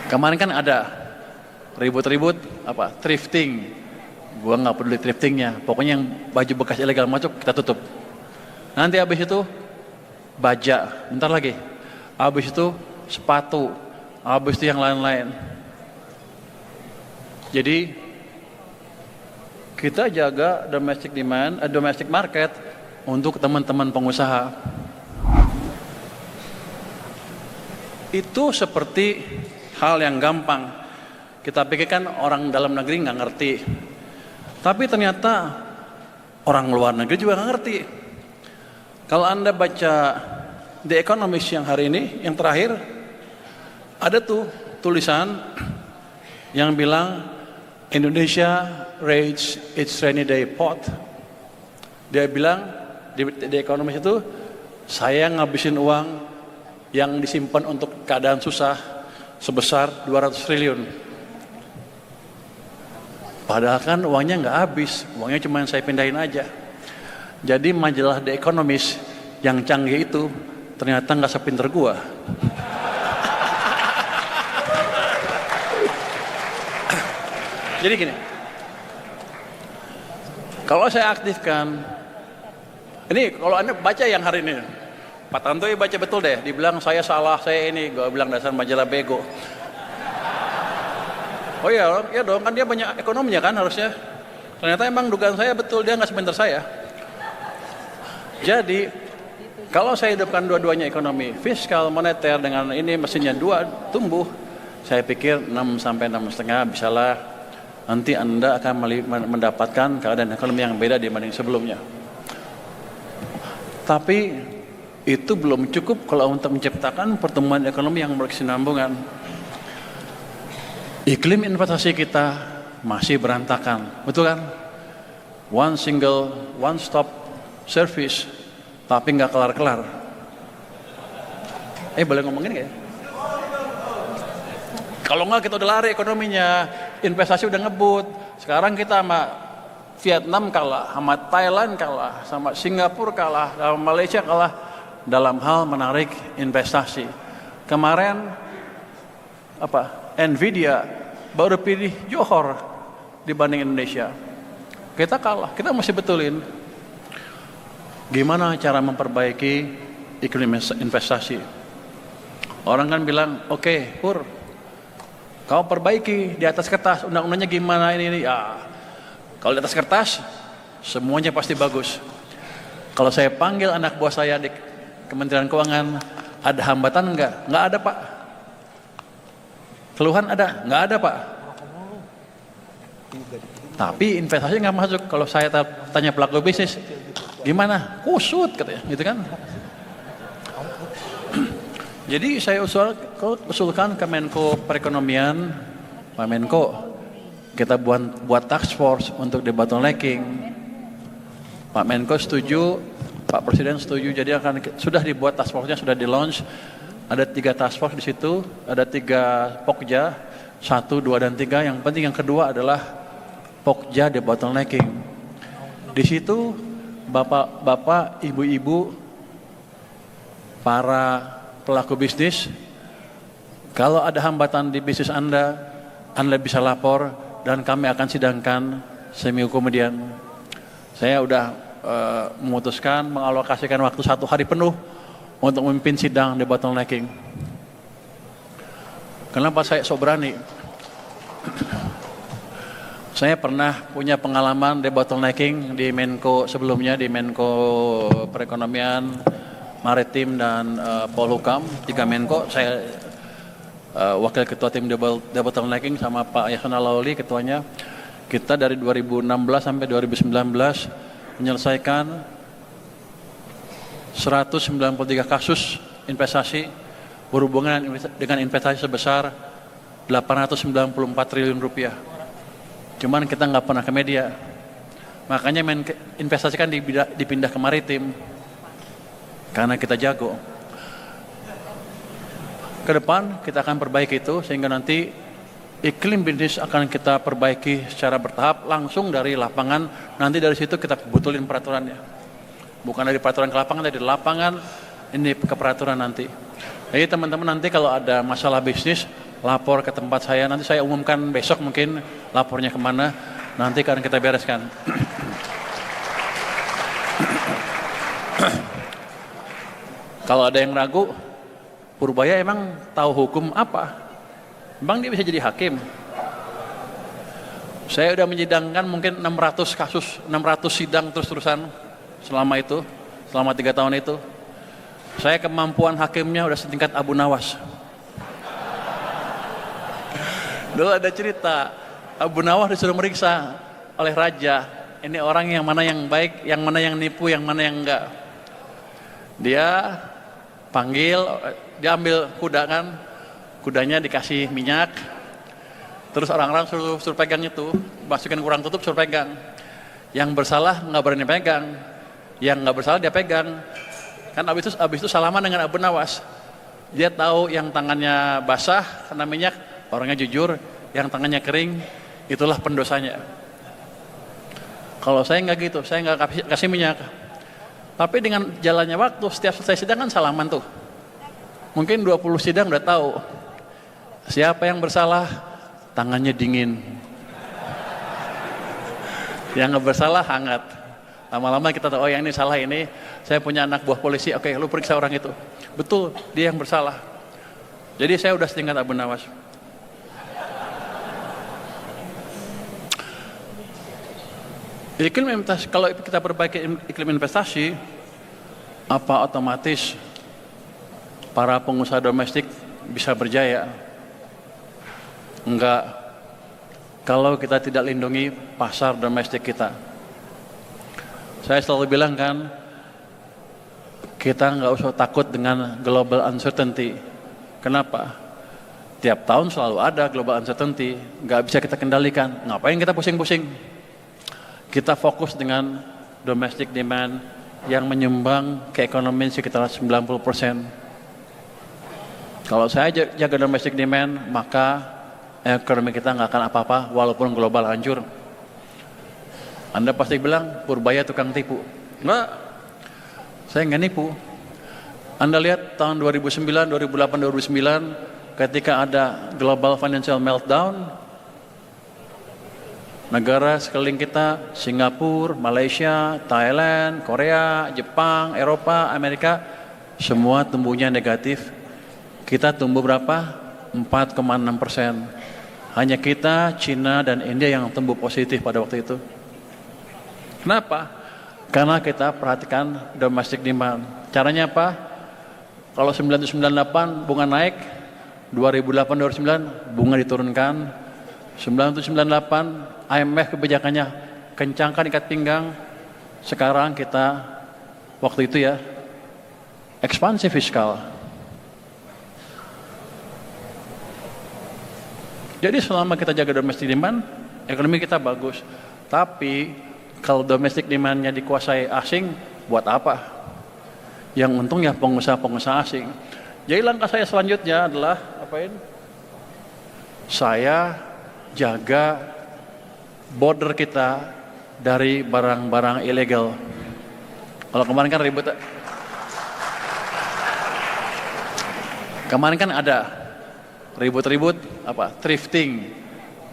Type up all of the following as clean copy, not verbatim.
Kemarin kan ada ribut-ribut apa thrifting. Gua nggak peduli thriftingnya, pokoknya yang baju bekas ilegal masuk kita tutup. Nanti habis itu baja, bentar lagi. Habis itu sepatu, habis itu yang lain-lain. Jadi kita jaga domestic demand, domestic market untuk teman-teman pengusaha. Itu seperti hal yang gampang. Kita pikirkan orang dalam negeri nggak ngerti. Tapi ternyata orang luar negeri juga nggak ngerti. Kalau Anda baca The Economist yang hari ini, yang terakhir, ada tuh tulisan yang bilang Indonesia raised its rainy day pot. Dia bilang di The Economist itu, saya ngabisin uang yang disimpan untuk keadaan susah sebesar 200 triliun. Padahal kan uangnya nggak habis, uangnya cuma saya pindahin aja. Jadi majalah The Economist yang canggih itu ternyata nggak sepinter gua. Jadi gini, kalau saya aktifkan, ini kalau Anda baca yang hari ini, Pak Tantoy baca betul deh, dibilang saya salah, saya ini, gue bilang dasar majalah bego. Oh iya, ya dong, kan dia banyak ekonominya kan harusnya. Ternyata emang dugaan saya betul, dia nggak sebentar saya. Jadi, kalau saya hidupkan dua-duanya ekonomi, fiskal, moneter dengan ini mesinnya dua tumbuh, saya pikir 6 sampai 6,5 bisalah. Nanti Anda akan mendapatkan keadaan ekonomi yang beda dibanding sebelumnya. Tapi itu belum cukup kalau untuk menciptakan pertumbuhan ekonomi yang berkesinambungan. Iklim investasi kita masih berantakan, betul kan? One stop service, tapi nggak kelar-kelar. Boleh ngomongin nggak ya? Kalau nggak kita udah lari ekonominya, investasi udah ngebut. Sekarang kita sama Vietnam kalah, sama Thailand kalah, sama Singapura kalah, sama Malaysia kalah dalam hal menarik investasi. Kemarin Nvidia baru pilih Johor dibanding Indonesia. Kita kalah, kita mesti betulin. Gimana cara memperbaiki iklim investasi? Orang kan bilang, oke, Pur, kau perbaiki di atas kertas, undang-undangnya gimana ini? Ya, kalau di atas kertas, semuanya pasti bagus. Kalau saya panggil anak buah saya di Kementerian Keuangan, ada hambatan enggak? Enggak ada, Pak. Keluhan ada? Enggak ada, Pak. Tapi investasi enggak masuk. Kalau saya tanya pelaku bisnis, gimana? Kusut katanya, gitu kan? Jadi saya usulkan ke Menko Perekonomian, Pak Menko, kita buat task force untuk debottlenecking. Pak Menko setuju, Pak Presiden setuju, jadi sudah dibuat task force-nya, sudah di launch. Ada 3 task force di situ, ada 3 pokja, 1, 2, dan 3. Yang penting yang kedua adalah pokja debottlenecking. Di situ bapak-bapak, ibu-ibu, para pelaku bisnis, kalau ada hambatan di bisnis Anda bisa lapor dan kami akan sidangkan seminggu kemudian. Saya udah memutuskan mengalokasikan waktu 1 hari penuh untuk memimpin sidang debottlenecking. Kenapa saya sok berani? Saya pernah punya pengalaman debottlenecking di Menko sebelumnya, di Menko Perekonomian, Maritim, dan Polhukam, 3 Menko. Saya wakil ketua tim debottlenecking sama Pak Yasona Lawli ketuanya. Kita dari 2016 sampai 2019 menyelesaikan 193 kasus investasi berhubungan dengan investasi sebesar 894 triliun rupiah. Cuman kita nggak pernah ke media. Makanya investasi kan dipindah ke maritim. Karena kita jago. Ke depan kita akan perbaiki itu sehingga nanti iklim bisnis akan kita perbaiki secara bertahap langsung dari lapangan. Nanti dari situ kita betulin peraturannya. Bukan dari peraturan ke lapangan, dari lapangan ini ke peraturan nanti. Jadi teman-teman nanti kalau ada masalah bisnis lapor ke tempat saya, nanti saya umumkan besok mungkin lapornya kemana, nanti akan kita bereskan. Kalau ada yang ragu, Purbaya emang tahu hukum apa? Emang dia bisa jadi hakim? Saya udah menyidangkan mungkin 600 kasus, 600 sidang terus-terusan selama 3 tahun itu. Saya kemampuan hakimnya udah setingkat Abu Nawas. Dulu ada cerita, Abu Nawas disuruh meriksa oleh raja. Ini orang yang mana yang baik, yang mana yang nipu, yang mana yang enggak. Dia panggil, dia ambil kuda kan, kudanya dikasih minyak, terus orang-orang suruh pegang itu, masukin kurang tutup suruh pegang. Yang bersalah nggak berani pegang, yang nggak bersalah dia pegang. Kan abis itu salaman dengan Abu Nawas. Dia tahu yang tangannya basah karena minyak, orangnya jujur, yang tangannya kering, itulah pendosanya. Kalau saya nggak gitu, saya nggak kasih minyak. Tapi dengan jalannya waktu, setiap selesai sidang kan salaman tuh. Mungkin 20 sidang udah tahu siapa yang bersalah, tangannya dingin. Yang nggak bersalah hangat. Lama-lama kita tahu, oh yang ini salah ini, saya punya anak buah polisi, oke lu periksa orang itu. Betul, dia yang bersalah. Jadi saya udah setingkat Abu Nawas. Iklim investasi, kalau kita perbaiki iklim investasi, apa otomatis para pengusaha domestik bisa berjaya? Enggak. Kalau kita tidak lindungi pasar domestik kita. Saya selalu bilang kan, kita nggak usah takut dengan global uncertainty. Kenapa? Tiap tahun selalu ada global uncertainty, nggak bisa kita kendalikan. Ngapain kita pusing-pusing? Kita fokus dengan domestic demand yang menyumbang ke ekonomi sekitar 90%. Kalau saya jaga domestic demand, maka ekonomi kita nggak akan apa-apa walaupun global hancur. Anda pasti bilang, Purbaya tukang tipu. Enggak, saya nggak nipu. Anda lihat tahun 2009, 2008, 2009 ketika ada global financial meltdown, negara sekeliling kita, Singapura, Malaysia, Thailand, Korea, Jepang, Eropa, Amerika, semua tumbuhnya negatif. Kita tumbuh berapa? 4,6%. Hanya kita, Cina, dan India yang tumbuh positif pada waktu itu. Kenapa? Karena kita perhatikan domestic demand. Caranya apa? Kalau 1998 bunga naik, 2008-2009 bunga diturunkan, 9798 IMF kebijakannya kencangkan ikat pinggang. Sekarang kita waktu itu ya ekspansi fiskal. Jadi selama kita jaga domestic demand, ekonomi kita bagus. Tapi kalau domestic demand-nya dikuasai asing, buat apa? Yang untung ya pengusaha-pengusaha asing. Jadi langkah saya selanjutnya adalah apain? Saya jaga border kita dari barang-barang ilegal. Kalau kemarin kan ribut. Kemarin kan ada ribut-ribut apa? Thrifting.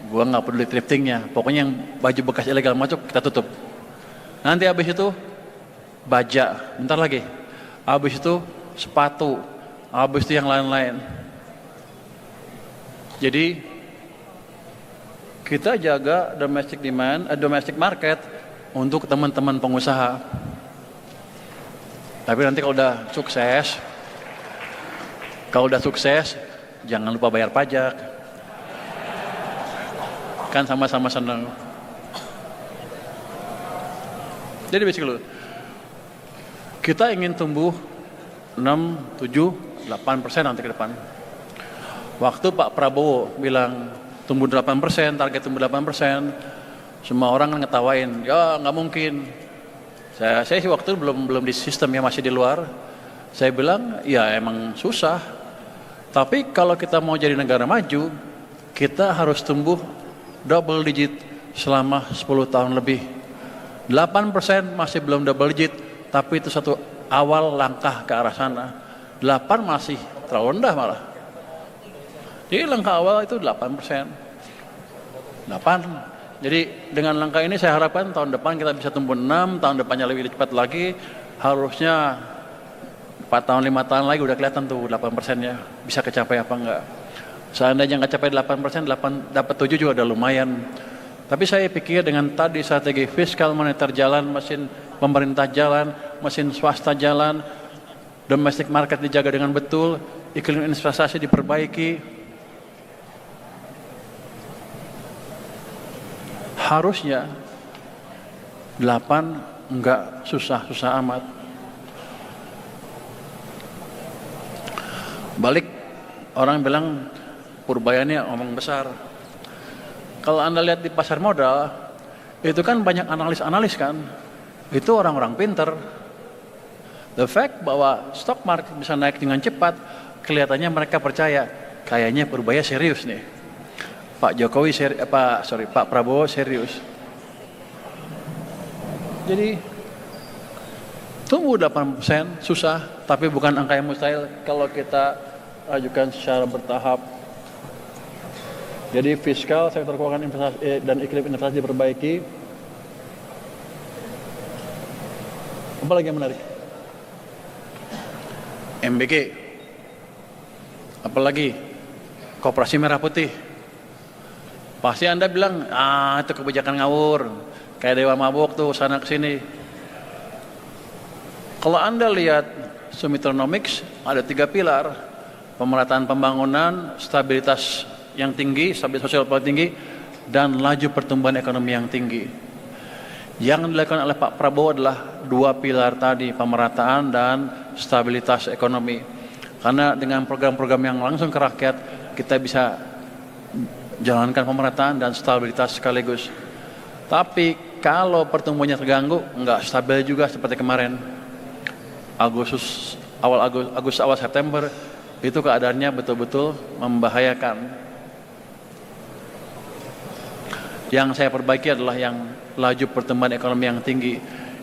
Gua nggak peduli thriftingnya, pokoknya yang baju bekas ilegal masuk kita tutup. Nanti habis itu baja, bentar lagi. Habis itu sepatu, habis itu yang lain-lain. Jadi kita jaga domestic demand, domestic market untuk teman-teman pengusaha. Tapi nanti kalau udah sukses, jangan lupa bayar pajak. Kan sama-sama senang. Jadi basically kita ingin tumbuh 6, 7, 8% nanti ke depan. Waktu Pak Prabowo bilang tumbuh 8%, target tumbuh 8%, semua orang kan ngetawain, ya nggak mungkin. Saya sih waktu itu belum di sistem ya, masih di luar. Saya bilang ya emang susah. Tapi kalau kita mau jadi negara maju, kita harus tumbuh double digit selama 10 tahun lebih. 8% masih belum double digit, tapi itu satu awal langkah ke arah sana. 8 masih terlalu rendah malah. Jadi langkah awal itu 8%. 8. Jadi dengan langkah ini saya harapkan tahun depan kita bisa tumbuh 6, tahun depannya lebih cepat lagi. Harusnya 4 tahun, 5 tahun lagi udah kelihatan tuh 8%-nya bisa kecapai apa enggak. Seandainya nggak capai 8%, dapat 7 juga udah lumayan. Tapi saya pikir dengan tadi strategi fiskal moneter jalan, mesin pemerintah jalan, mesin swasta jalan, domestic market dijaga dengan betul, iklim investasi diperbaiki, harusnya 8 enggak susah-susah amat. Balik, orang bilang Purbaya ini omong besar. Kalau Anda lihat di pasar modal, itu kan banyak analis-analis kan. Itu orang-orang pinter. The fact bahwa stock market bisa naik dengan cepat, kelihatannya mereka percaya, kayaknya Purbaya serius nih. Pak Prabowo serius. Jadi tumbuh 8% susah, tapi bukan angka yang mustahil kalau kita ajukan secara bertahap. Jadi fiskal, sektor keuangan, investasi dan iklim investasi diperbaiki. Apa lagi yang menarik? MBG. Apalagi Koperasi Merah Putih. Pasti Anda bilang, itu kebijakan ngawur. Kayak dewa mabuk tuh sana kesini. Kalau Anda lihat Sumitronomics ada 3 pilar. Pemerataan pembangunan, stabilitas yang tinggi, stabilitas sosial paling tinggi, dan laju pertumbuhan ekonomi yang tinggi. Yang dilakukan oleh Pak Prabowo adalah 2 pilar tadi, pemerataan dan stabilitas ekonomi. Karena dengan program-program yang langsung ke rakyat, kita bisa jalankan pemerataan dan stabilitas sekaligus. Tapi kalau pertumbuhannya terganggu, nggak stabil juga seperti kemarin. Awal September, itu keadaannya betul-betul membahayakan. Yang saya perbaiki adalah yang laju pertumbuhan ekonomi yang tinggi.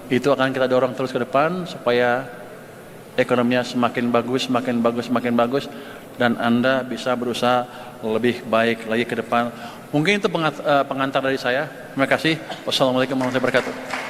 Itu akan kita dorong terus ke depan supaya ekonominya semakin bagus, semakin bagus, dan Anda bisa berusaha lebih baik lagi ke depan. Mungkin itu pengantar dari saya. Terima kasih. Wassalamualaikum warahmatullahi wabarakatuh.